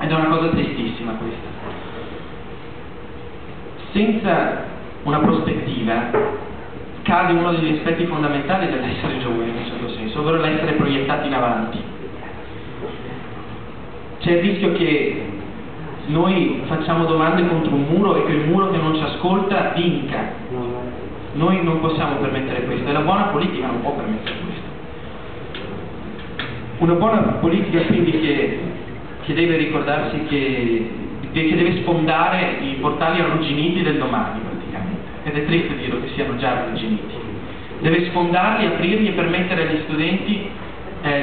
Ed è una cosa tristissima questa. Senza una prospettiva cade uno degli aspetti fondamentali dell'essere giovani in un certo senso, ovvero l'essere proiettati in avanti. C'è il rischio che noi facciamo domande contro un muro e che il muro che non ci ascolta vinca. Noi non possiamo permettere questo, e la buona politica non può permettere questo. Una buona politica quindi che deve ricordarsi che deve sfondare i portali arrugginiti del domani praticamente, ed è triste dirlo che siano già arrugginiti. Deve sfondarli, aprirli e permettere agli studenti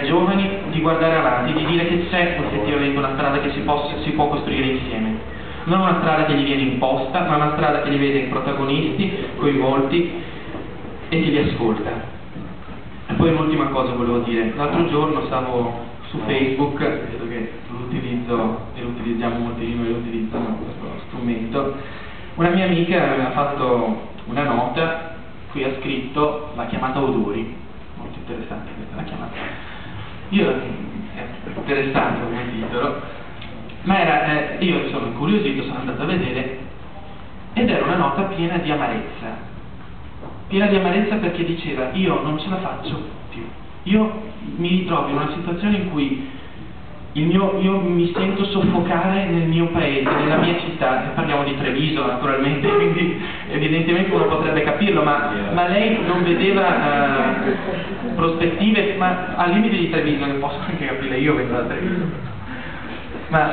giovani di guardare avanti, di dire che c'è effettivamente una strada che si può costruire insieme. Non una strada che gli viene imposta, ma una strada che li vede protagonisti, coinvolti e che li ascolta. E poi un'ultima cosa volevo dire. L'altro giorno stavo su Facebook, visto che lo utilizzo e lo utilizziamo molti di noi, lo utilizzano questo strumento. Una mia amica aveva fatto una nota, qui ha scritto la chiamata odori. Molto interessante questa la chiamata. È interessante come titolo, ma io sono incuriosito, sono andato a vedere, ed era una nota piena di amarezza perché diceva: io non ce la faccio più, io mi ritrovo in una situazione in cui io mi sento soffocare nel mio paese, nella mia città. Parliamo di Treviso naturalmente, quindi evidentemente uno potrebbe capirlo, ma lei non vedeva prospettive, ma al limite di Treviso, che posso anche capire, io vengo da Treviso, ma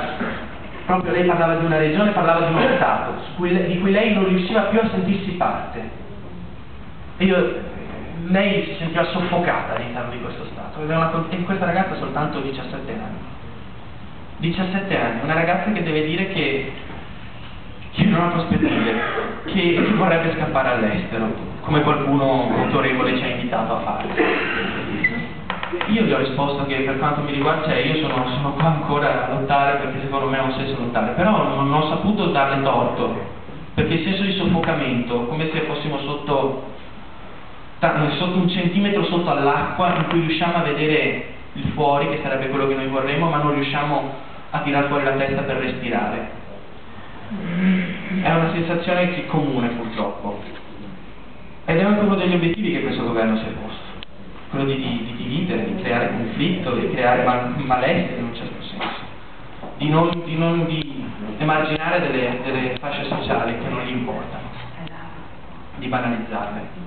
proprio lei parlava di una regione, parlava di uno Stato di cui lei non riusciva più a sentirsi parte, e lei si sentiva soffocata all'interno di questo Stato, e questa ragazza ha soltanto 17 anni. 17 anni, una ragazza che deve dire che non ha prospettive, che vorrebbe scappare all'estero, come qualcuno autorevole ci ha invitato a fare. Io gli ho risposto che per quanto mi riguarda, io sono qua ancora a lottare, perché secondo me ha un senso lottare, però non ho saputo darle torto, perché il senso di soffocamento, come se fossimo sotto un centimetro sotto all'acqua, in cui riusciamo a vedere il fuori, che sarebbe quello che noi vorremmo, ma non riusciamo a tirar fuori la testa per respirare. È una sensazione comune, purtroppo, ed è anche uno degli obiettivi che questo governo si è posto, quello di dividere, di creare conflitto, di creare malessere in un certo senso, di emarginare delle fasce sociali che non gli importano, di banalizzarle.